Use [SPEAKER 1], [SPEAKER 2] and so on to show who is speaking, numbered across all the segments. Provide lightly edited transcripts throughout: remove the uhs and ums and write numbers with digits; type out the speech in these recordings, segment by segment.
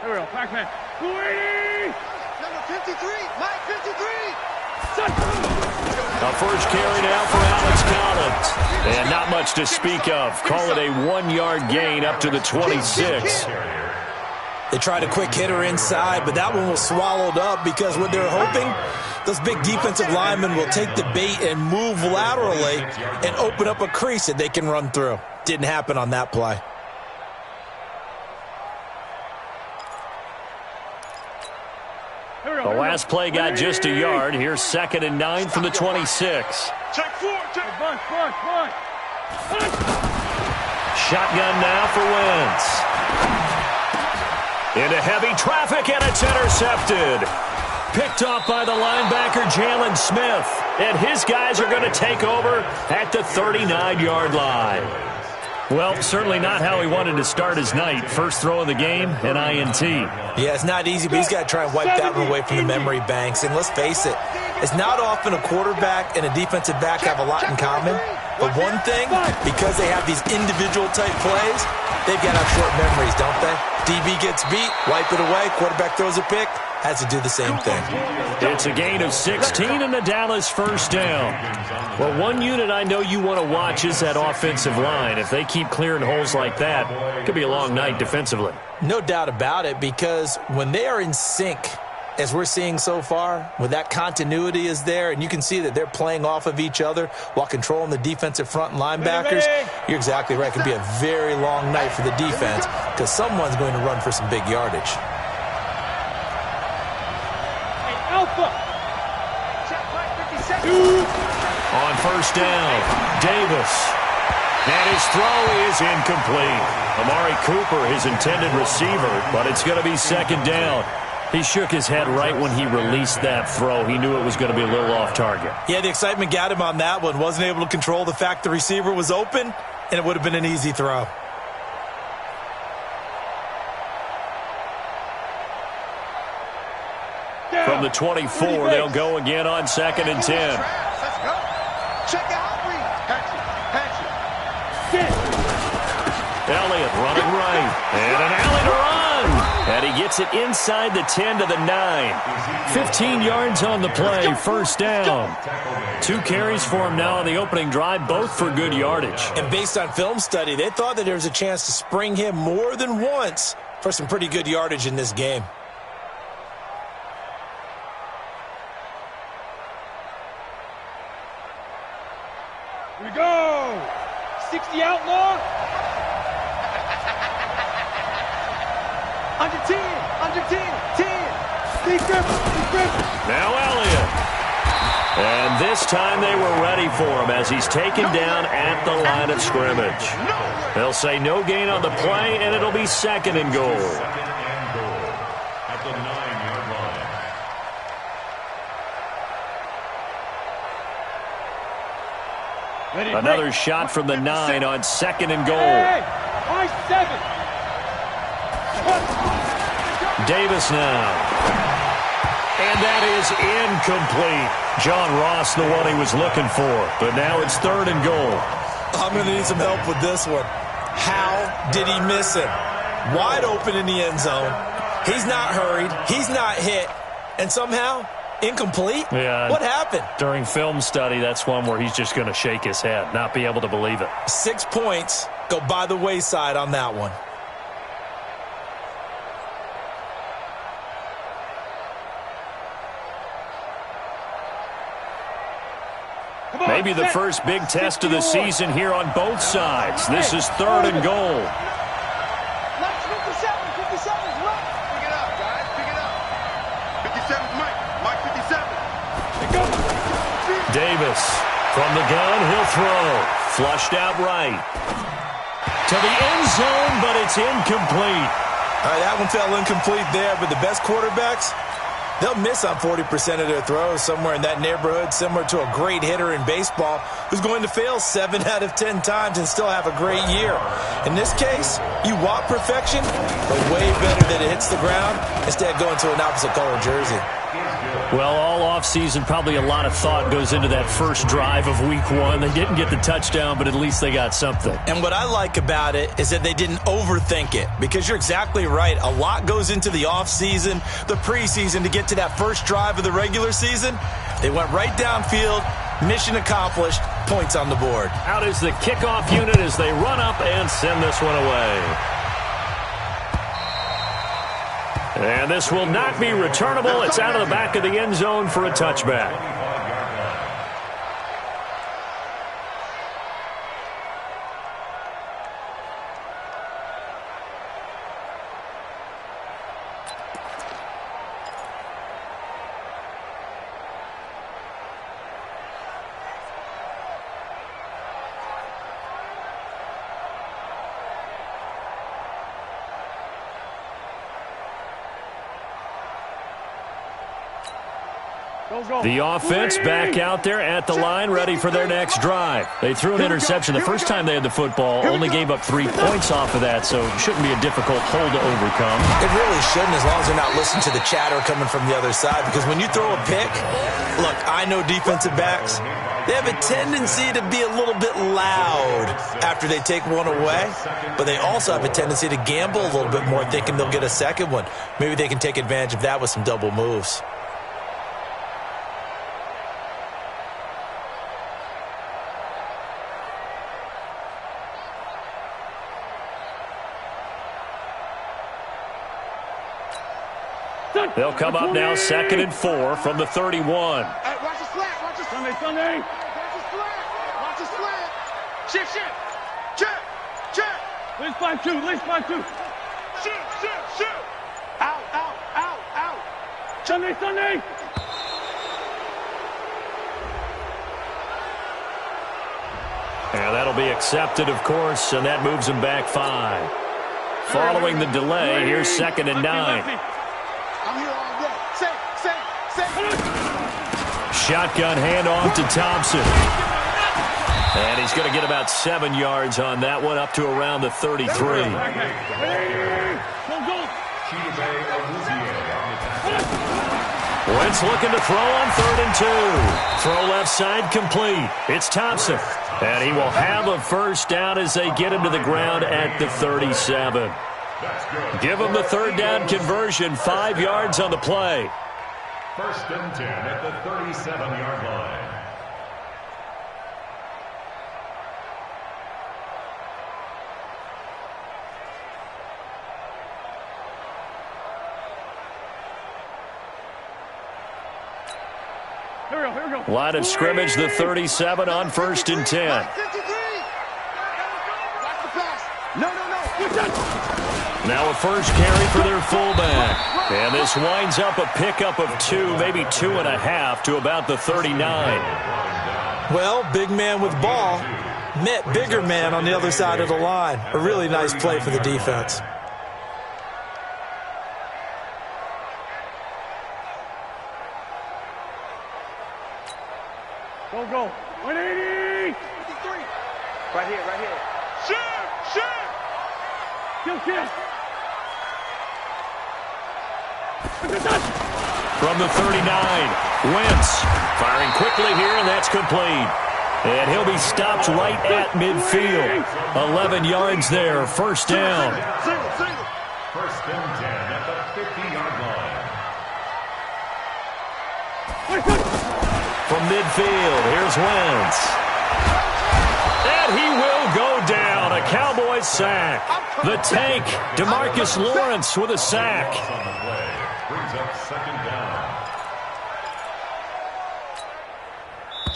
[SPEAKER 1] Here we go, Pac-Man. 280!
[SPEAKER 2] Number 53, Mike 53!
[SPEAKER 3] A first carry now for Alex Collins. And not much to speak of. Call it a 1-yard gain up to the 26.
[SPEAKER 4] They tried a quick hitter inside, but that one was swallowed up because what they're hoping, those big defensive linemen will take the bait and move laterally and open up a crease that they can run through. Didn't happen on that play.
[SPEAKER 3] The last play got just a yard. Here's 2nd and 9 from the 26.
[SPEAKER 1] Check 4, check bunch.
[SPEAKER 3] Shotgun now for Wentz. Into heavy traffic, and it's intercepted. Picked off by the linebacker, Jalen Smith. And his guys are going to take over at the 39-yard line. Well, certainly not how he wanted to start his night. First throw of the game, an INT.
[SPEAKER 4] Yeah, it's not easy, but he's got to try and wipe that one away from the memory banks. And let's face it, it's not often a quarterback and a defensive back have a lot in common. But one thing, because they have these individual type plays, they've got to have short memories, don't they? DB gets beat, wipe it away, quarterback throws a pick, has to do the same thing.
[SPEAKER 3] It's a gain of 16 and the Dallas first down. Well, one unit I know you want to watch is that offensive line. If they keep clearing holes like that, it could be a long night defensively.
[SPEAKER 4] No doubt about it, because when they are in sync, as we're seeing so far, when that continuity is there, and you can see that they're playing off of each other while controlling the defensive front and linebackers, you're exactly right. It could be a very long night for the defense because someone's going to run for some big yardage.
[SPEAKER 1] Alpha!
[SPEAKER 3] On first down, Davis. And his throw is incomplete. Amari Cooper, his intended receiver, but it's going to be 2nd down. He shook his head right when he released that throw. He knew it was going to be a little off target.
[SPEAKER 4] Yeah, the excitement got him on that one. Wasn't able to control the fact the receiver was open, and it would have been an easy throw.
[SPEAKER 3] From the 24, they'll go again on 2nd and 10.
[SPEAKER 2] Let's go. Check out read.
[SPEAKER 3] Elliott running right. And an alley to run. And he gets it inside the 10 to the 9. 15 yards on the play, first down. 2 carries for him now on the opening drive, both for good yardage.
[SPEAKER 4] And based on film study, they thought that there was a chance to spring him more than once for some pretty good yardage in this game.
[SPEAKER 1] Here we go! 60 outlaw! Under 10! Under 10! 10! Deep grip! Deep grip!
[SPEAKER 3] Now Elliott. And this time they were ready for him as he's taken down at the line of scrimmage. They'll say no gain on the play, and it'll be 2nd and goal.
[SPEAKER 5] At the 9-yard line.
[SPEAKER 3] Another shot from the 9 on 2nd and goal.
[SPEAKER 1] Hey! I-7!
[SPEAKER 3] Davis now. And that is incomplete. John Ross, the one he was looking for. But now it's 3rd and goal.
[SPEAKER 4] I'm going to need some help with this one. How did he miss him? Wide open in the end zone. He's not hurried. He's not hit. And somehow, incomplete?
[SPEAKER 3] Yeah.
[SPEAKER 4] What happened?
[SPEAKER 3] During film study, that's one where he's just going to shake his head, not be able to believe it.
[SPEAKER 4] 6 points go by the wayside on that one.
[SPEAKER 3] Maybe the first big test of the season here on both sides. This is 3rd and goal.
[SPEAKER 2] 57, 57, look. Pick it up, guys, pick it up. 57's Mike. Mike 57.
[SPEAKER 3] Davis from the gun, he'll throw. Flushed out right. To the end zone, but it's incomplete.
[SPEAKER 4] All right, that one fell incomplete there, but the best quarterbacks, they'll miss on 40% of their throws, somewhere in that neighborhood, similar to a great hitter in baseball who's going to fail 7 out of 10 times and still have a great year. In this case, you want perfection, but way better that it hits the ground instead of going to an opposite color jersey.
[SPEAKER 3] Well, all offseason, probably a lot of thought goes into that first drive of week one. They didn't get the touchdown, but at least they got something.
[SPEAKER 4] And what I like about it is that they didn't overthink it, because you're exactly right. A lot goes into the offseason, the preseason, to get to that first drive of the regular season. They went right downfield, mission accomplished, points on the board.
[SPEAKER 3] Out is the kickoff unit as they run up and send this one away. And this will not be returnable. It's out of the back of the end zone for a touchback. The offense back out there at the line, ready for their next drive. They threw an interception the first time they had the football, only gave up 3 points off of that, so it shouldn't be a difficult hole to overcome.
[SPEAKER 4] It really shouldn't, as long as they're not listening to the chatter coming from the other side, because when you throw a pick, look, I know defensive backs, they have a tendency to be a little bit loud after they take one away, but they also have a tendency to gamble a little bit more, thinking they'll get a second one. Maybe they can take advantage of that with some double moves.
[SPEAKER 3] They'll come up now 2nd and 4 from the 31.
[SPEAKER 1] Hey, watch the slant. Watch the Sunday. Watch the slant. Watch the slant. Shift. Check. Let's find two. Shoot. Out. Sunday.
[SPEAKER 3] And that'll be accepted, of course, and that moves them back 5. Following the delay, here's 2nd and 9.
[SPEAKER 1] I'm here all day. Say.
[SPEAKER 3] Shotgun handoff to Thompson. And he's going to get about 7 yards on that one, up to around the 33. Wentz looking to throw on 3rd and 2. Throw left side complete. It's Thompson. And he will have a first down as they get him to the ground at the 37. Give him the 3rd down conversion, 5 yards on the play.
[SPEAKER 5] 1st and 10 at the 37-yard line.
[SPEAKER 1] Here we go.
[SPEAKER 3] Line of scrimmage, the 37 on 1st and 10.
[SPEAKER 1] Watch the pass. No.
[SPEAKER 3] Now a first carry for their fullback. And this winds up a pickup of 2, maybe 2.5 to about the 39.
[SPEAKER 4] Well, big man with ball met bigger man on the other side of the line. A really nice play for the defense.
[SPEAKER 1] Go. 180. 53. Right here. Shoot. Kill.
[SPEAKER 3] From the 39, Wentz firing quickly here, and that's complete. And he'll be stopped right at midfield. 11 yards there, first down.
[SPEAKER 1] Single.
[SPEAKER 5] 1st and 10 at the 50-yard line.
[SPEAKER 3] From midfield, here's Wentz. And he will go down. A Cowboys sack. The tank, DeMarcus Lawrence with a sack.
[SPEAKER 5] On the play, brings up 2nd down.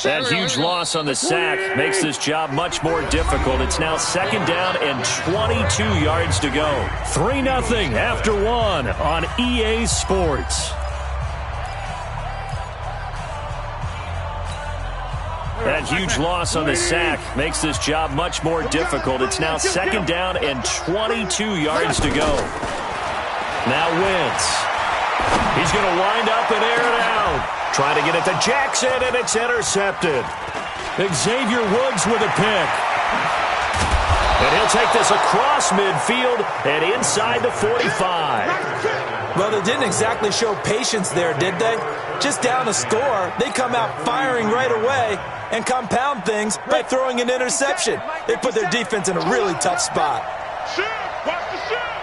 [SPEAKER 3] That huge loss on the sack makes this job much more difficult. It's now 2nd down and 22 yards to go. 3-0 after 1 on EA Sports. That huge loss on the sack makes this job much more difficult. It's now 2nd down and 22 yards to go. Now Wentz. He's going to wind up and air it out. Trying to get it to Jackson, and it's intercepted. Xavier Woods with a pick. And he'll take this across midfield and inside the 45.
[SPEAKER 4] Well, they didn't exactly show patience there, did they? Just down a score, they come out firing right away and compound things by throwing an interception. They put their defense in a really tough spot.
[SPEAKER 2] Shoot! Watch the shoot!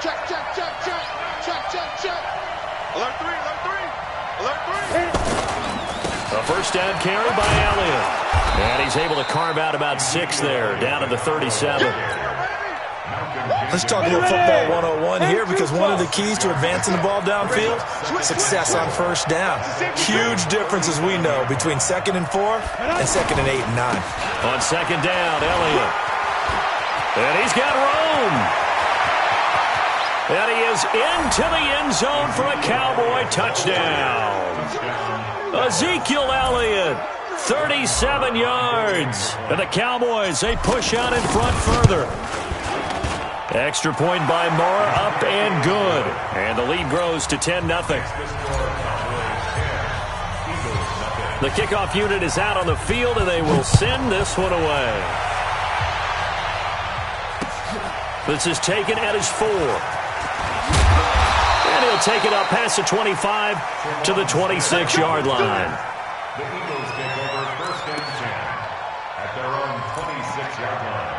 [SPEAKER 2] Check, check, check, check. Check, check, check. Alert 3, alert 3. Alert 3.
[SPEAKER 3] A first down carry by Elliott. And he's able to carve out about 6 there, down to the 37.
[SPEAKER 4] Let's talk a little football 101 here, because one of the keys to advancing the ball downfield, success on first down. Huge difference, as we know, between 2nd and 4 and 2nd and 8 and 9.
[SPEAKER 3] On second down, Elliott. And he's got room. And he is into the end zone for a Cowboy touchdown. Ezekiel Elliott, 37 yards. And the Cowboys, they push out in front further. Extra point by Moore, up and good. And the lead grows to 10-0. The kickoff unit is out on the field, and they will send this one away. This is taken at his 4. And he'll take it up past the 25 to the 26-yard line.
[SPEAKER 5] The Eagles take over 1st and 10 at their own 26-yard line.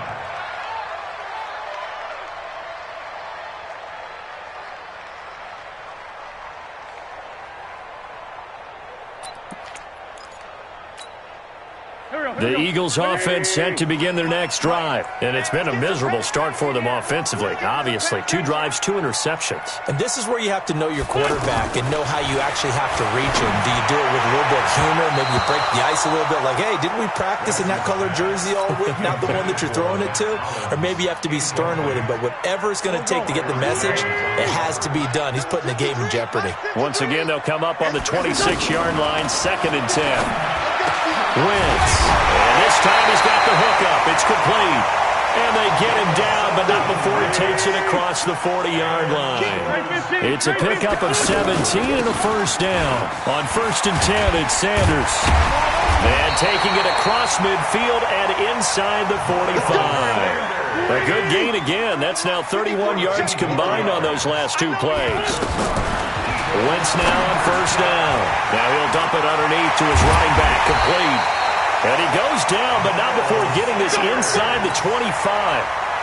[SPEAKER 3] The Eagles offense set to begin their next drive. And it's been a miserable start for them offensively. Obviously, 2 drives, 2 interceptions.
[SPEAKER 4] And this is where you have to know your quarterback and know how you actually have to reach him. Do you do it with a little bit of humor? Maybe you break the ice a little bit, like, hey, didn't we practice in that colored jersey all week, not the one that you're throwing it to? Or maybe you have to be stern with him. But whatever it's going to take to get the message, it has to be done. He's putting the game in jeopardy.
[SPEAKER 3] Once again, they'll come up on the 26-yard line, 2nd and 10. Wentz. And this time he's got the hook up. It's complete. And they get him down, but not before he takes it across the 40-yard line. It's a pickup of 17 and a first down. On 1st and 10, it's Sanders. And taking it across midfield and inside the 45. A good gain again. That's now 31 yards combined on those last 2 plays. Wentz now on 1st down. Now he'll dump it underneath to his running back, complete. And he goes down, but not before getting this inside the 25.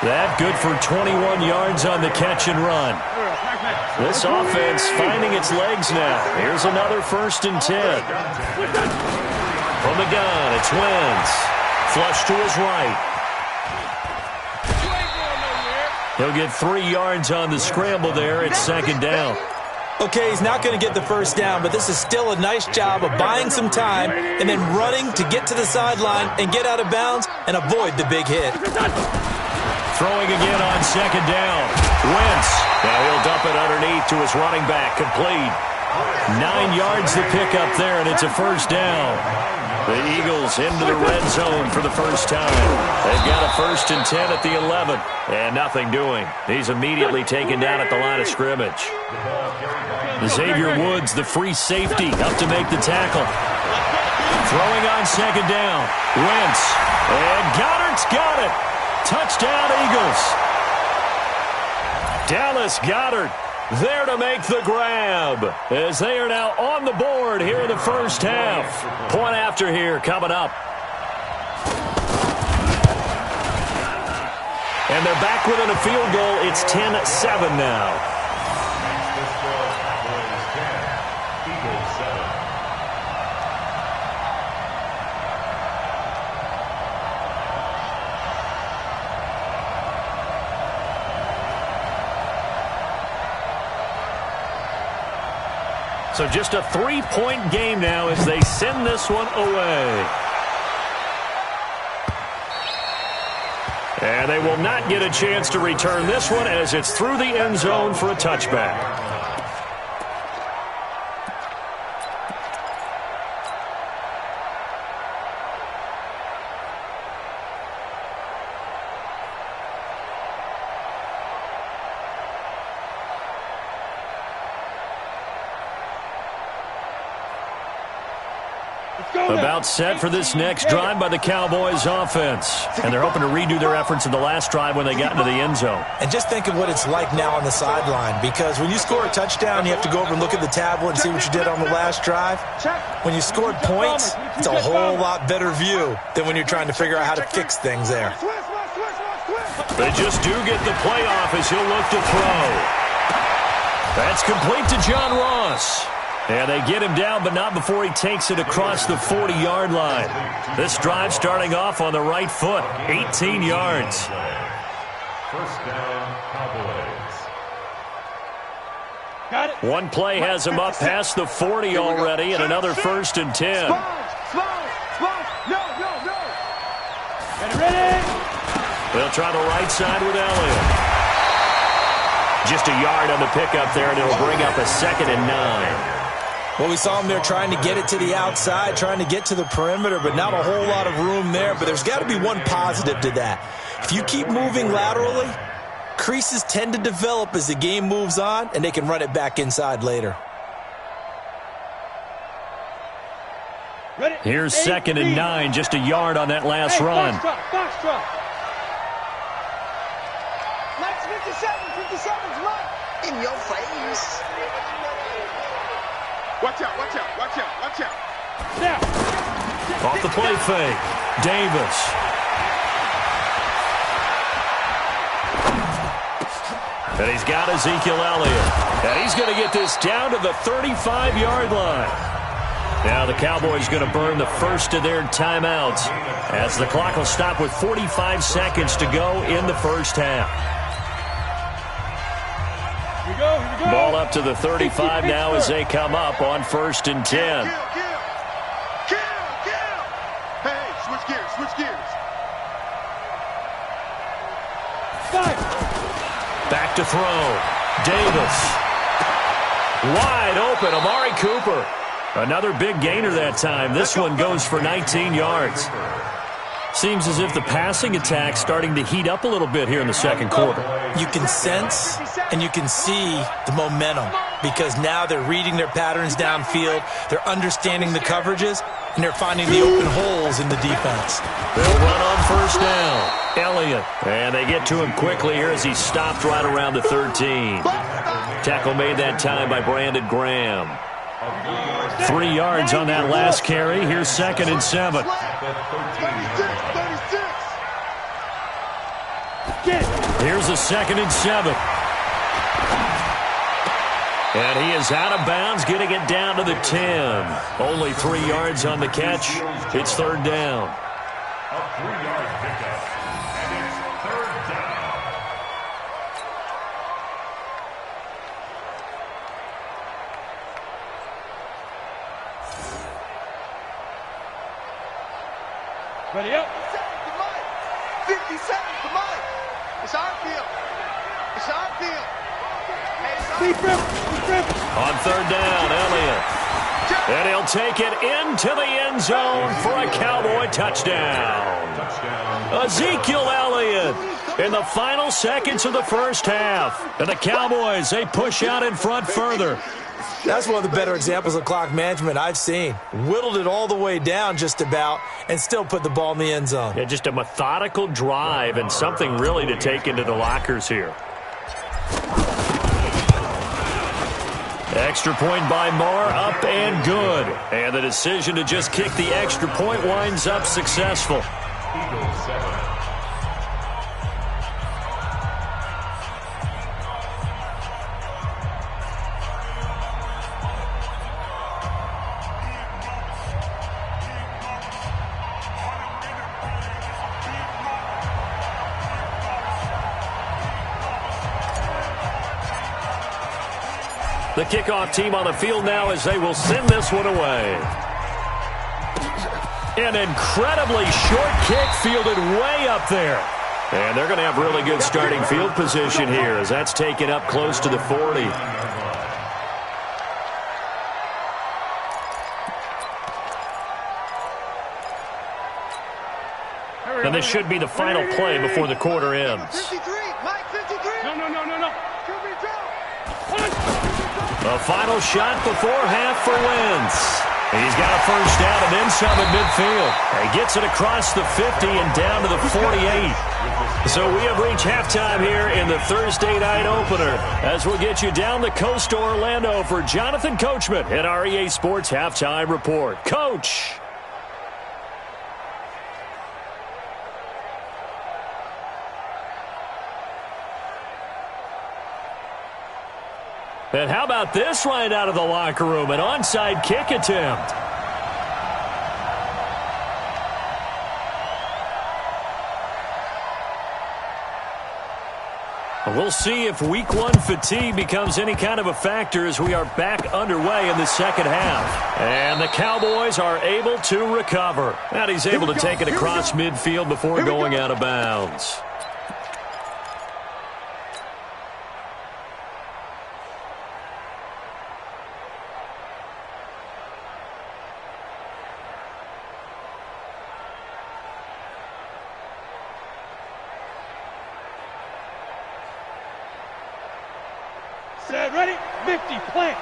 [SPEAKER 3] That good for 21 yards on the catch and run. This offense finding its legs now. Here's another 1st and 10. From the gun, it's Wentz. Flush to his right. He'll get 3 yards on the scramble there. It's 2nd down.
[SPEAKER 4] Okay, he's not going to get the first down, but this is still a nice job of buying some time and then running to get to the sideline and get out of bounds and avoid the big hit.
[SPEAKER 3] Throwing again on 2nd down. Wentz. Now he'll dump it underneath to his running back, complete. 9 yards to pick up there, and it's a first down. The Eagles into the red zone for the first time. They've got a 1st and 10 at the 11. And nothing doing. He's immediately taken down at the line of scrimmage. Xavier Woods, the free safety, up to make the tackle. Throwing on 2nd down. Wentz. And Goddard's got it. Touchdown, Eagles. Dallas Goedert there to make the grab, as they are now on the board here in the first half. Point after here coming up. And they're back within a field goal. It's 10-7 now. So just a 3-point game now as they send this one away. And they will not get a chance to return this one as it's through the end zone for a touchback. About set for this next drive by the Cowboys offense. And they're hoping to redo their efforts in the last drive when they got into the end zone.
[SPEAKER 4] And just think of what it's like now on the sideline, because when you score a touchdown, you have to go over and look at the tablet and see what you did on the last drive. When you scored points, it's a whole lot better view than when you're trying to figure out how to fix things there.
[SPEAKER 3] They just do get the playoff as he'll look to throw. That's complete to John Ross. And they get him down, but not before he takes it across the 40-yard line. This drive starting off on the right foot, 18 yards.
[SPEAKER 5] First down, Cowboys.
[SPEAKER 1] Got it.
[SPEAKER 3] One play has him up past the 40 already, and another 1st and 10.
[SPEAKER 1] Small. No. Ready.
[SPEAKER 3] They'll try the right side with Elliott. Just a yard on the pickup there, and it'll bring up a 2nd and 9.
[SPEAKER 4] Well, we saw him there trying to get it to the outside, trying to get to the perimeter, but not a whole lot of room there. But there's got to be one positive to that. If you keep moving laterally, creases tend to develop as the game moves on, and they can run it back inside later.
[SPEAKER 3] Here's 2nd and 9, just a yard on that last run.
[SPEAKER 1] Foxtrot. Max 57's right.
[SPEAKER 2] In your face. Watch out.
[SPEAKER 1] Now.
[SPEAKER 3] Off the play fake. Davis. And he's got Ezekiel Elliott. And he's going to get this down to the 35-yard line. Now the Cowboys going to burn the first of their timeouts as the clock will stop with 45 seconds to go in the first half.
[SPEAKER 1] Here we go.
[SPEAKER 3] Ball up to the 35 now as they come up on 1st and 10.
[SPEAKER 2] Kill. Hey, switch gears.
[SPEAKER 1] Five.
[SPEAKER 3] Back to throw. Davis. Wide open. Amari Cooper. Another big gainer that time. This one goes for 19 yards. Seems as if the passing attack's starting to heat up a little bit here in the second quarter.
[SPEAKER 4] You can sense and you can see the momentum because now they're reading their patterns downfield, they're understanding the coverages, and they're finding the open holes in the defense.
[SPEAKER 3] They'll run on 1st down. Elliott. And they get to him quickly here as he stopped right around the 13. Tackle made that time by Brandon Graham. 3 yards on that last carry. Here's 2nd and 7.
[SPEAKER 2] 36.
[SPEAKER 3] Here's a 2nd and 7. And he is out of bounds, getting it down to the 10. Only 3 yards on the catch. It's 3rd down.
[SPEAKER 5] A 3-yard pickup. And it's 3rd down.
[SPEAKER 1] Ready up.
[SPEAKER 2] 50 seconds to Mike. It's our field.
[SPEAKER 1] Deep grip.
[SPEAKER 3] On 3rd down, Elliott. And he'll take it into the end zone for a Cowboy touchdown. Ezekiel Elliott in the final seconds of the first half. And the Cowboys, they push out in front further.
[SPEAKER 4] That's one of the better examples of clock management I've seen. Whittled it all the way down just about and still put the ball in the end zone.
[SPEAKER 3] Yeah, just a methodical drive and something really to take into the lockers here. Extra point by Marr, up and good. And the decision to just kick the extra point winds up successful.
[SPEAKER 5] Eagles 7.
[SPEAKER 3] The kickoff team on the field now as they will send this one away. An incredibly short kick fielded way up there. And they're going to have really good starting field position here as that's taken up close to the 40. And this should be the final play before the quarter ends.
[SPEAKER 2] 53. Mike, 53.
[SPEAKER 1] No.
[SPEAKER 3] A final shot before half for Wentz. He's got a first down and then some at midfield. He gets it across the 50 and down to the 48. So we have reached halftime here in the Thursday night opener as we'll get you down the coast to Orlando for Jonathan Coachman at our EA Sports Halftime Report. Coach. And how about this right out of the locker room? An onside kick attempt. We'll see if week one fatigue becomes any kind of a factor as we are back underway in the second half. And the Cowboys are able to recover. And he's able to take it across midfield before going out of bounds.
[SPEAKER 1] Set, ready, 50, plant.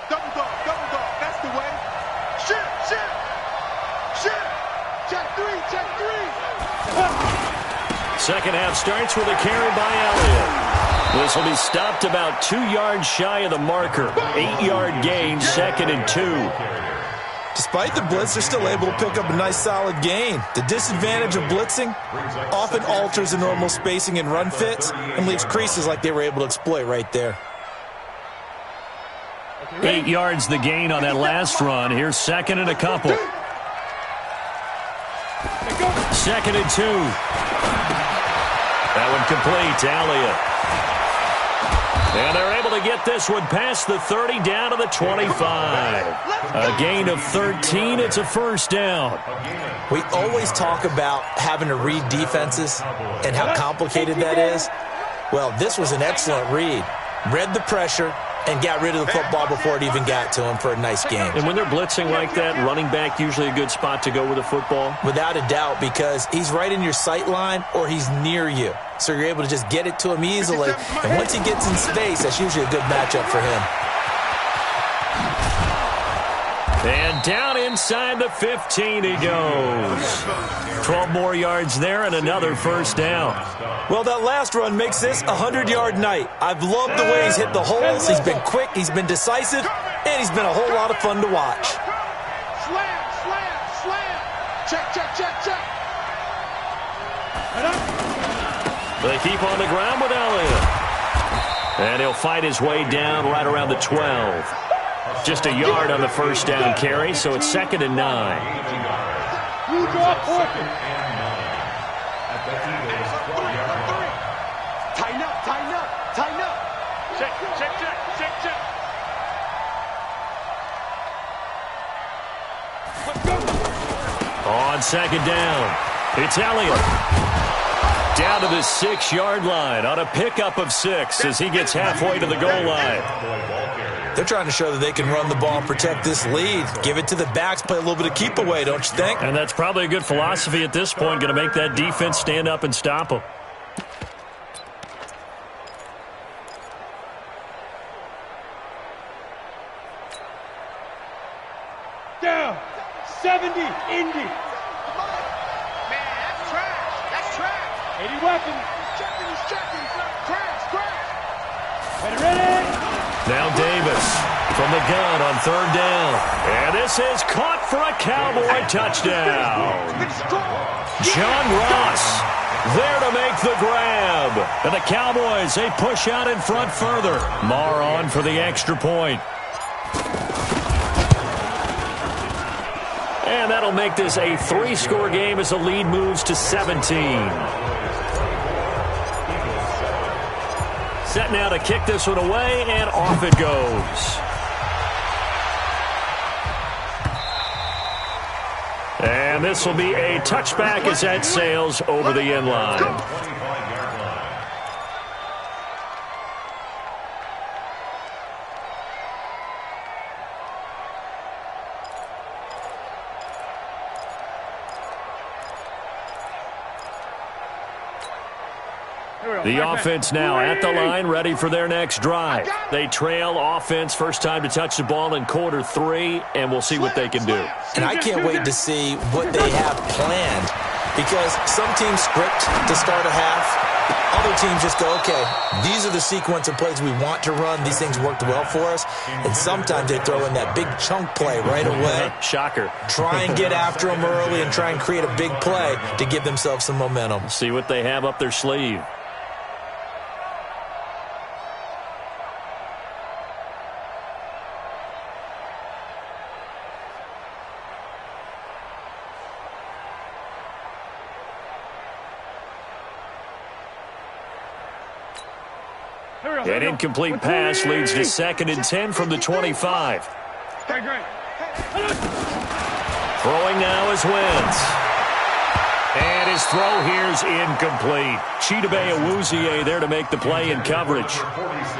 [SPEAKER 2] Double dog, that's the way. Shift. Check three.
[SPEAKER 3] Second half starts with a carry by Elliott. This will be stopped about 2 yards shy of the marker. 8-yard gain, 2nd and 2.
[SPEAKER 4] Despite the blitz, they're still able to pick up a nice solid gain. The disadvantage of blitzing often alters the normal spacing and run fits and leaves creases like they were able to exploit right there.
[SPEAKER 3] 8 yards the gain on that last run. Here's 2nd and a couple. 2nd and 2. That one complete to Elliott. And they're able to get this one past the 30 down to the 25. A gain of 13. It's a first down.
[SPEAKER 4] We always talk about having to read defenses and how complicated that is. Well, this was an excellent read. Read the pressure and got rid of the football before it even got to him for a nice game.
[SPEAKER 3] And when they're blitzing like that, running back usually a good spot to go with the football?
[SPEAKER 4] Without a doubt, because he's right in your sight line or he's near you. So you're able to just get it to him easily. And once he gets in space, that's usually a good matchup for him.
[SPEAKER 3] And down inside the 15 he goes. 12 more yards there and another first down.
[SPEAKER 4] Well, that last run makes this a 100-yard night. I've loved the way he's hit the holes. He's been quick, he's been decisive, and he's been a whole lot of fun to watch.
[SPEAKER 2] Slam. Check.
[SPEAKER 3] They keep on the ground with Elliott. And he'll fight his way down right around the 12. Just a yard on the first down carry, so it's 2nd and 9.
[SPEAKER 1] You draw portion.
[SPEAKER 2] Tighten up. Check.
[SPEAKER 3] On 2nd down, it's Elliott. Down to the 6-yard line on a pickup of 6 as he gets halfway to the goal line.
[SPEAKER 4] They're trying to show that they can run the ball and protect this lead. Give it to the backs, play a little bit of keep away, don't you think?
[SPEAKER 3] And that's probably a good philosophy at this point, going to make that defense stand up and stop them.
[SPEAKER 1] Down. 70, Indy.
[SPEAKER 2] Man, that's trash.
[SPEAKER 1] 80 weapons.
[SPEAKER 2] He's checking. Crash.
[SPEAKER 1] Ready.
[SPEAKER 3] Now Davis from the gun on 3rd down. And this is caught for a Cowboy touchdown. John Ross there to make the grab. And the Cowboys, they push out in front further. Marr on for the extra point. And that'll make this a 3-score game as the lead moves to 17. Set now to kick this one away, and off it goes. And this will be a touchback as that sails over the end line. The offense now at the line, ready for their next drive. They trail offense, first time to touch the ball in quarter 3, and we'll see what they can do.
[SPEAKER 4] And I can't wait to see what they have planned, because some teams script to start a half. Other teams just go, okay, these are the sequence of plays we want to run. These things worked well for us. And sometimes they throw in that big chunk play right away.
[SPEAKER 3] Shocker.
[SPEAKER 4] Try and get after them early and try and create a big play to give themselves some momentum.
[SPEAKER 3] See what they have up their sleeve. An incomplete pass leads to 2nd and 10 from the 25.
[SPEAKER 1] Great.
[SPEAKER 3] Throwing now is Wentz. And his throw here is incomplete. Chidobe Awuzie there to make the play in coverage.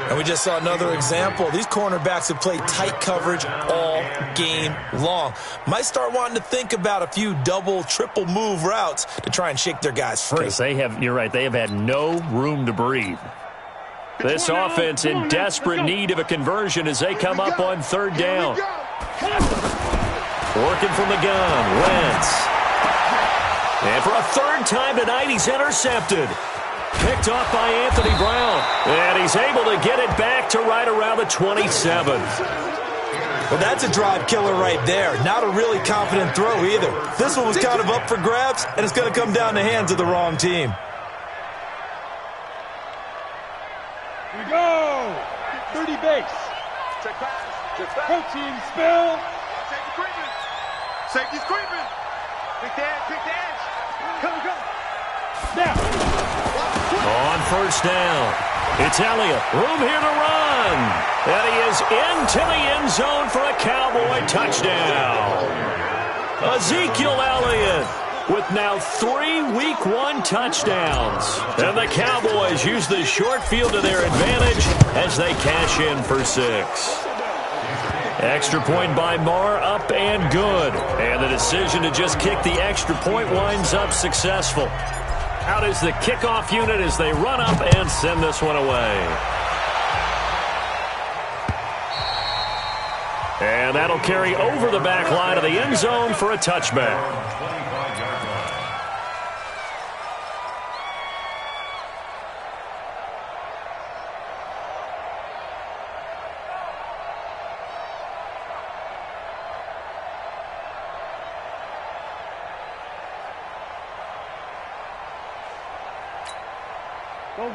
[SPEAKER 4] And we just saw another example. These cornerbacks have played tight coverage all game long. Might start wanting to think about a few double, triple move routes to try and shake their guys free.
[SPEAKER 3] You're right, they have had no room to breathe. This offense in desperate need of a conversion as they come up on 3rd down. Working from the gun, Wentz. And for a 3rd time tonight, he's intercepted. Picked off by Anthony Brown. And he's able to get it back to right around the 27.
[SPEAKER 4] Well, that's a drive killer right there. Not a really confident throw either. This one was kind of up for grabs, and it's going to come down the hands of the wrong team.
[SPEAKER 1] Here we go. 30 base.
[SPEAKER 2] Check pass.
[SPEAKER 1] Protein spill.
[SPEAKER 2] Safety creeping. Safety's creeping. Pick the edge. Come.
[SPEAKER 1] Now.
[SPEAKER 3] On 1st down, it's Elliott. Room here to run. And he is into the end zone for a Cowboy touchdown. Ezekiel Elliott with now 3 Week 1 touchdowns. And the Cowboys use the short field to their advantage as they cash in for 6. Extra point by Marr, up and good. And the decision to just kick the extra point winds up successful. Out is the kickoff unit as they run up and send this one away. And that'll carry over the back line of the end zone for a touchback.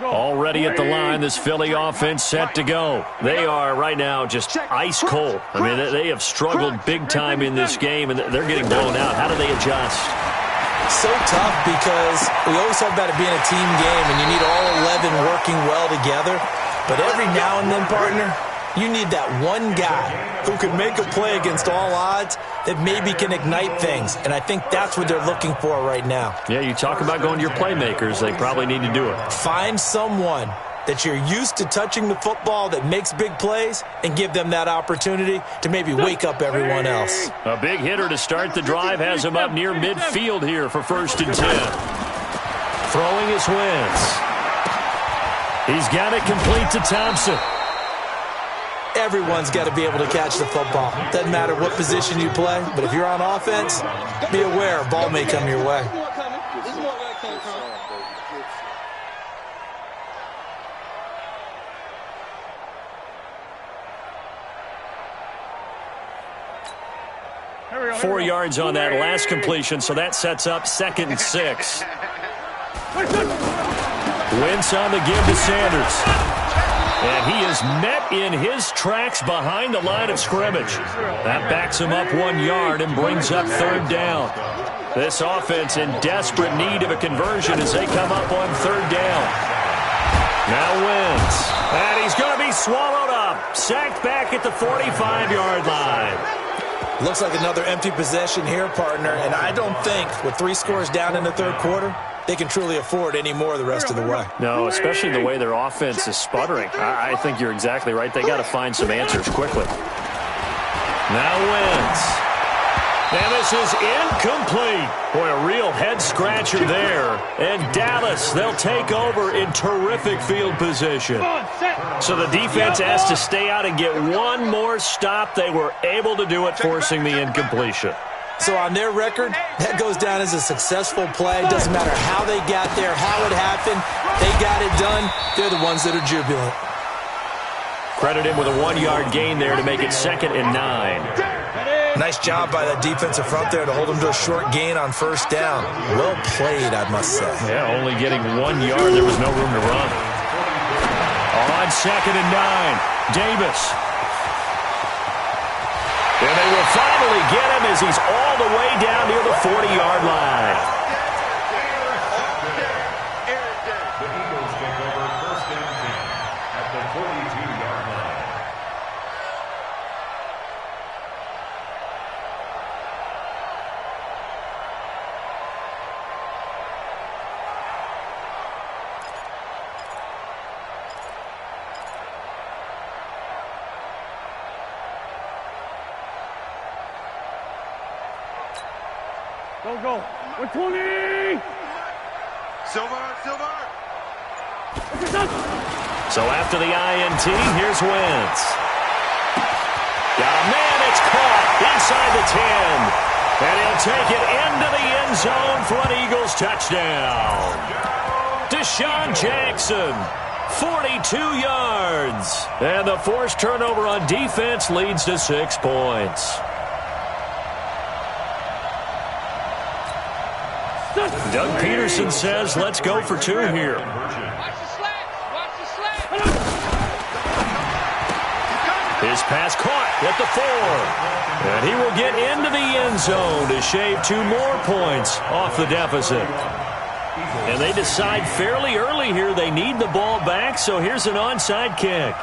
[SPEAKER 3] Already at the line, this Philly offense set to go. They are right now just ice cold. I mean, they have struggled big time in this game, and they're getting blown out. How do they adjust?
[SPEAKER 4] So tough, because we always talk about it being a team game, and you need all 11 working well together. But every now and then, partner, you need that one guy who can make a play against all odds that maybe can ignite things. And I think that's what they're looking for right now.
[SPEAKER 3] Yeah, you talk about going to your playmakers. They probably need to do it.
[SPEAKER 4] Find someone that you're used to touching the football that makes big plays and give them that opportunity to maybe wake up everyone else.
[SPEAKER 3] A big hitter to start the drive has him up near midfield here for 1st and 10. Throwing his Wentz. He's got it complete to Thompson.
[SPEAKER 4] Everyone's got to be able to catch the football. Doesn't matter what position you play, but if you're on offense, be aware a ball may come your way.
[SPEAKER 1] Here we go.
[SPEAKER 3] 4 yards on that last completion, so that sets up 2nd and 6. Wentz on the give to Sanders. And he is met in his tracks behind the line of scrimmage. That backs him up 1 yard and brings up 3rd down. This offense in desperate need of a conversion as they come up on 3rd down. Now Wentz. And he's going to be swallowed up. Sacked back at the 45-yard line.
[SPEAKER 4] Looks like another empty possession here, partner. And I don't think with 3 scores down in the 3rd quarter, they can truly afford any more the rest of the way.
[SPEAKER 3] No, especially the way their offense is sputtering. I think you're exactly right. They got to find some answers quickly. Now Wentz. And this is incomplete. Boy, a real head-scratcher there. And Dallas, they'll take over in terrific field position. So the defense has to stay out and get one more stop. They were able to do it, forcing the incompletion.
[SPEAKER 4] So on their record, that goes down as a successful play. Doesn't matter how they got there, how it happened. They got it done. They're the ones that are jubilant.
[SPEAKER 3] Credit him with a 1-yard gain there to make it 2nd and 9.
[SPEAKER 4] Nice job by that defensive front there to hold them to a short gain on first down. Well played, I must say.
[SPEAKER 3] Yeah, only getting 1 yard. There was no room to run. On 2nd and 9, Davis. And they will finally get him as he's all the way down near the 40-yard line.
[SPEAKER 5] The Eagles take over 1st and 10 at the 42-yard line.
[SPEAKER 1] Go. 120!
[SPEAKER 2] Silver.
[SPEAKER 3] So after the INT, here's Wentz. Got a man, it's caught inside the 10. And he'll take it into the end zone for an Eagles touchdown. Deshaun Jackson, 42 yards. And the forced turnover on defense leads to 6 points. Doug Peterson says, let's go for 2 here. His pass caught at the 4. And he will get into the end zone to shave 2 more points off the deficit. And they decide fairly early here they need the ball back, so here's an onside kick.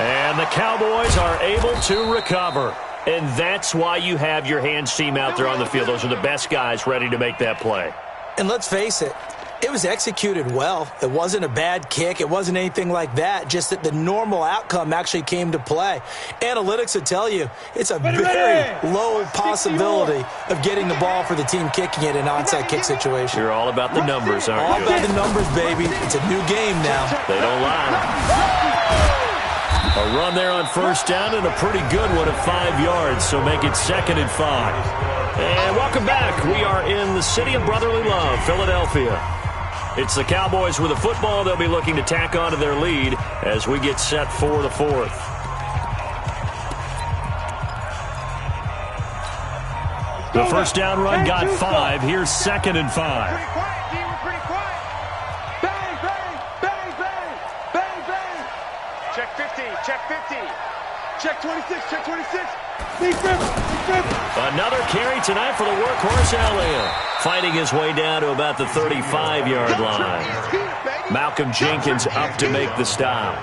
[SPEAKER 3] And the Cowboys are able to recover. And that's why you have your hands team out there on the field. Those are the best guys ready to make that play.
[SPEAKER 4] And let's face it, it was executed well. It wasn't a bad kick. It wasn't anything like that. Just that the normal outcome actually came to play. Analytics will tell you it's a very low possibility of getting the ball for the team kicking it in an onside kick situation.
[SPEAKER 3] You're all about the numbers, aren't you?
[SPEAKER 4] All about the numbers, baby. It's a new game now.
[SPEAKER 3] They don't lie. A run there on first down and a pretty good one at 5 yards, so make it 2nd and 5. And welcome back. We are in the city of brotherly love, Philadelphia. It's the Cowboys with the football. They'll be looking to tack on to their lead as we get set for the 4th. The first down run got 5. Here's 2nd and 5.
[SPEAKER 1] Check 26, check 26. Big rip.
[SPEAKER 3] Another carry tonight for the workhorse Elliott. Fighting his way down to about the 35-yard line. Malcolm Jenkins up to make the stop.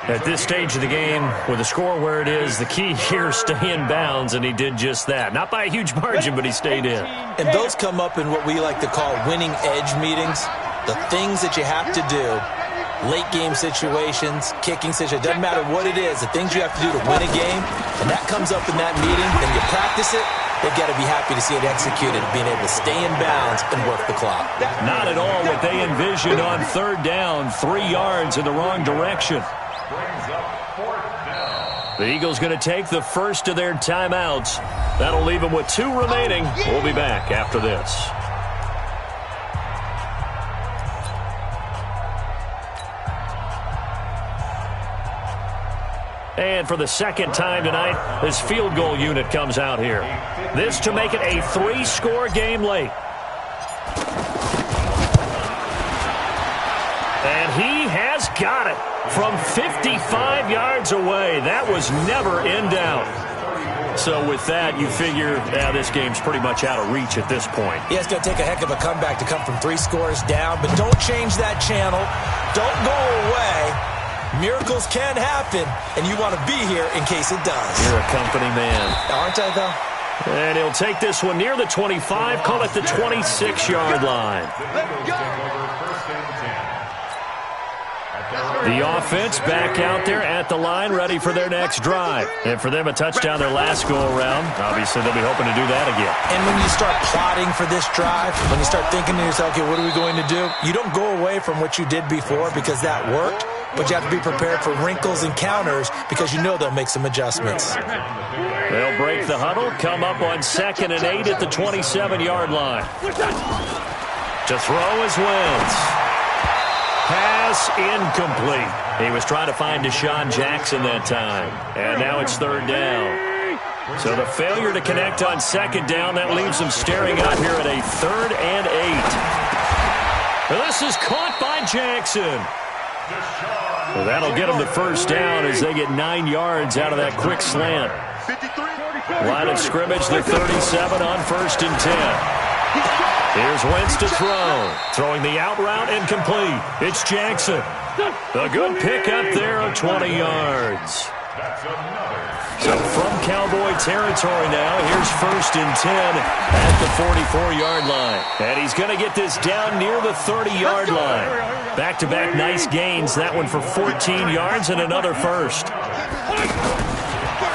[SPEAKER 3] At this stage of the game, with the score where it is, the key here is stay in bounds, and he did just that. Not by a huge margin, but he stayed in.
[SPEAKER 4] And those come up in what we like to call winning edge meetings. The things that you have to do. Late game situations, kicking situations, doesn't matter what it is, the things you have to do to win a game, and that comes up in that meeting, then you practice it, they've got to be happy to see it executed, being able to stay in bounds and work the clock.
[SPEAKER 3] Not at all what they envisioned on 3rd down, 3 yards in the wrong direction. The Eagles going to take the first of their timeouts. That'll leave them with 2 remaining. We'll be back after this. And for the second time tonight, this field goal unit comes out here. This to make it a 3-score game late. And he has got it from 55 yards away. That was never in doubt. So with that, you figure, this game's pretty much out of reach at this point.
[SPEAKER 4] Yeah, it's going to take a heck of a comeback to come from 3 scores down, but don't change that channel. Don't go away. Miracles can happen, and you want to be here in case it does.
[SPEAKER 3] You're a company man.
[SPEAKER 4] Aren't I, though?
[SPEAKER 3] And he'll take this one near the 25, call it the 26-yard line. The offense back out there at the line, ready for their next drive. And for them, a touchdown their last go-around. Obviously, they'll be hoping to do that again.
[SPEAKER 4] And when you start plotting for this drive, when you start thinking to yourself, okay, what are we going to do? You don't go away from what you did before because that worked, but you have to be prepared for wrinkles and counters because you know they'll make some adjustments.
[SPEAKER 3] They'll break the huddle, come up on 2nd and 8 at the 27-yard line. To throw is Wentz. Pass incomplete. He was trying to find Deshaun Jackson that time. And now it's 3rd down. So the failure to connect on 2nd down, that leaves them staring out here at a 3rd and 8. Well, this is caught by Jackson. Well, that'll get them the 1st down as they get 9 yards out of that quick slant. Line of scrimmage, the 37 on 1st and 10. Here's Wentz to throw. Throwing the out route incomplete. It's Jackson. A good pick up there of 20 yards. So from Cowboy territory now, here's 1st and 10 at the 44-yard line. And he's going to get this down near the 30-yard line. Back-to-back nice gains. That one for 14 yards and another first.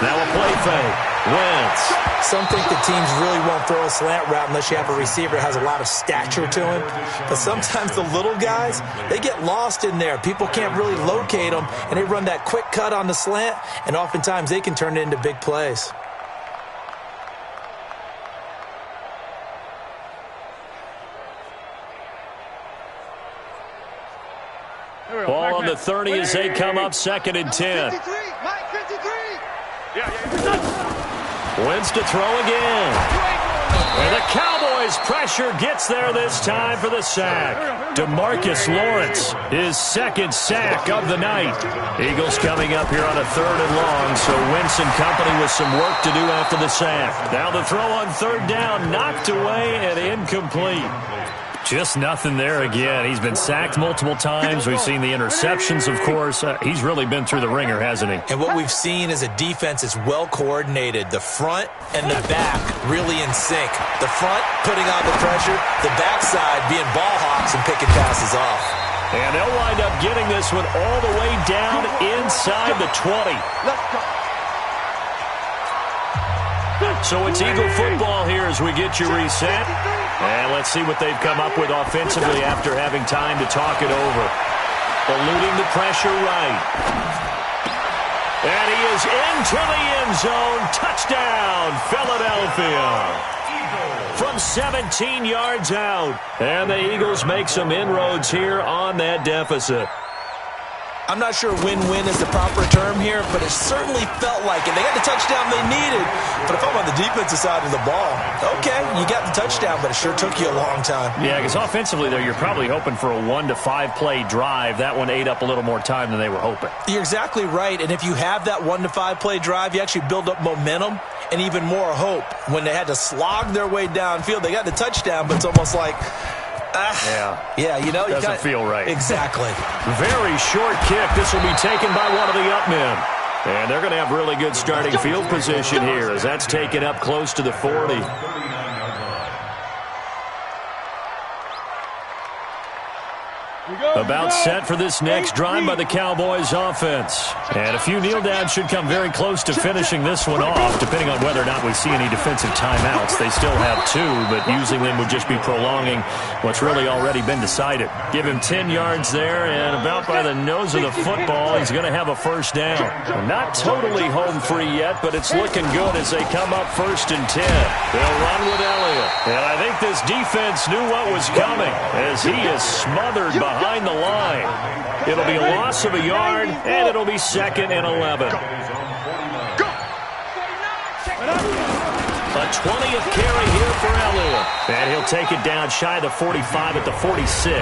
[SPEAKER 3] Now a play fake. Wentz.
[SPEAKER 4] Some think the teams really won't throw a slant route unless you have a receiver that has a lot of stature to him. But sometimes the little guys, they get lost in there. People can't really locate them, and they run that quick cut on the slant, and oftentimes they can turn it into big plays.
[SPEAKER 3] Ball on the 30 as they come up 2nd and 10. Wentz to throw again. And the Cowboys pressure gets there this time for the sack. DeMarcus Lawrence, his 2nd sack of the night. Eagles coming up here on a 3rd and long, so Wentz and company with some work to do after the sack. Now the throw on 3rd down, knocked away and incomplete. Just nothing there again. He's been sacked multiple times. We've seen the interceptions, of course. He's really been through the ringer, hasn't he?
[SPEAKER 4] And what we've seen is a defense is well coordinated. The front and the back really in sync. The front putting on the pressure, the backside being ball hawks and picking passes off.
[SPEAKER 3] And they'll wind up getting this one all the way down inside the 20. So it's Eagle football here as we get you reset. And let's see what they've come up with offensively after having time to talk it over. Eluding the pressure right. And he is into the end zone. Touchdown, Philadelphia. From 17 yards out. And the Eagles make some inroads here on that deficit.
[SPEAKER 4] I'm not sure win-win is the proper term here, but it certainly felt like it. They got the touchdown they needed, but if I'm on the defensive side of the ball, okay, you got the touchdown, but it sure took you a long time.
[SPEAKER 3] Yeah, because offensively, though, you're probably hoping for a 1 to 5 play drive. That one ate up a little more time than they were hoping.
[SPEAKER 4] You're exactly right, and if you have that 1 to 5 play drive, you actually build up momentum and even more hope. When they had to slog their way downfield, they got the touchdown, but it's almost like... Yeah, you know.
[SPEAKER 3] Doesn't feel right.
[SPEAKER 4] Exactly.
[SPEAKER 3] Very short kick. This will be taken by one of the up men. And they're going to have really good starting field position here as that's taken up close to the 40. About set for this next drive by the Cowboys offense. And a few kneel downs should come very close to finishing this one off, depending on whether or not we see any defensive timeouts. They still have 2, but using them would just be prolonging what's really already been decided. Give him 10 yards there, and about by the nose of the football, he's going to have a 1st down. Not totally home free yet, but it's looking good as they come up 1st and 10. They'll run with Elliott. And I think this defense knew what was coming as he is smothered behind the line. It'll be a loss of a yard, and it'll be 2nd and 11. A 20th carry here for Elliott. And he'll take it down shy of the 45 at the 46.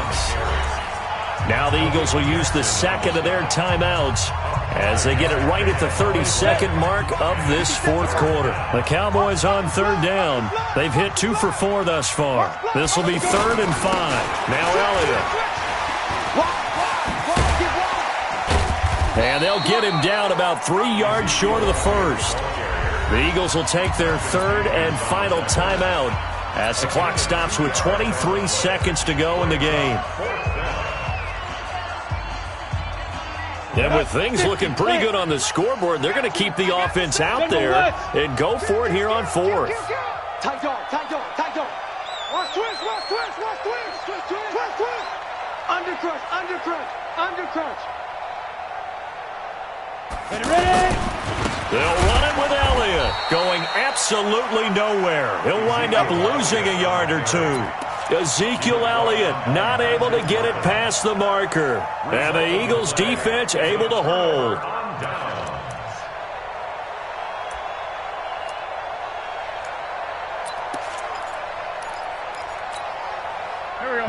[SPEAKER 3] Now the Eagles will use the 2nd of their timeouts as they get it right at the 32nd mark of this 4th quarter. The Cowboys on 3rd down. They've hit 2 for 4 thus far. This will be 3rd and 5. Now Elliott. And they'll get him down about 3 yards short of the first. The Eagles will take their third and final timeout as the clock stops with 23 seconds to go in the game. And with things looking pretty good on the scoreboard, they're going to keep the offense out there and go for it here on fourth.
[SPEAKER 1] Tight dog, tight dog, tight dog. Watch twist, watch twist, watch twist, twist, twist, twist, twist. Under crunch, under crunch, under crunch. Ready, ready.
[SPEAKER 3] They'll run it with Elliott, going absolutely nowhere. He'll wind up losing a yard or two. Ezekiel Elliott not able to get it past the marker. And the Eagles defense able to hold.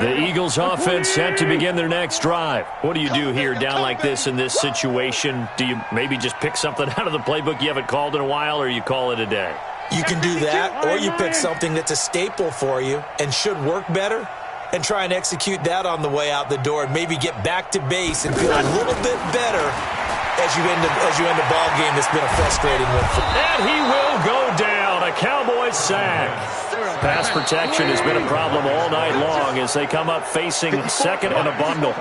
[SPEAKER 3] The Eagles offense set to begin their next drive. What do you do here down like this in this situation? Do you maybe just pick something out of the playbook you haven't called in a while, or you call it a day?
[SPEAKER 4] You can do that, or you pick something that's a staple for you and should work better and try and execute that on the way out the door and maybe get back to base and feel a little bit better as you end a ball game that's been a frustrating one.
[SPEAKER 3] And he will go down. A Cowboys sack. Pass protection has been a problem all night long as they come up facing second and a bundle.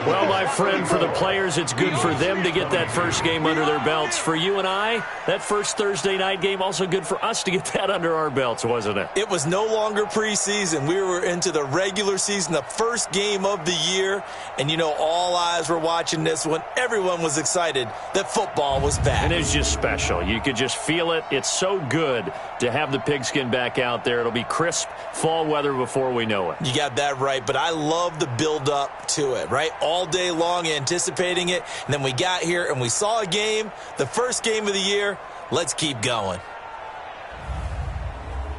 [SPEAKER 3] Well, my friend, for the players, it's good for them to get that first game under their belts. For you and I, that first Thursday night game, also good for us to get that under our belts, wasn't it?
[SPEAKER 4] It was no longer preseason. We were into the regular season, the first game of the year. And, you know, all eyes were watching this one. Everyone was excited that football was back.
[SPEAKER 3] And it's just special. You could just feel it. It's so good to have the pigskin back out there. It'll be crisp fall weather before we know it.
[SPEAKER 4] You got that right, but I love the build-up to it, right? All day long anticipating it, and then we got here and we saw a game, the first game of the year. Let's keep going.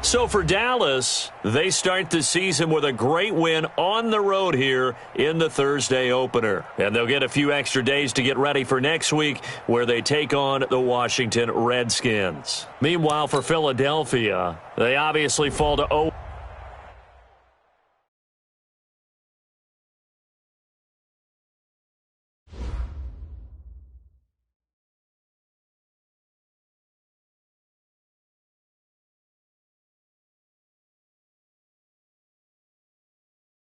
[SPEAKER 3] So for Dallas, they start the season with a great win on the road here in the Thursday opener. And they'll get a few extra days to get ready for next week where they take on the Washington Redskins. Meanwhile, for Philadelphia, they obviously fall to 0.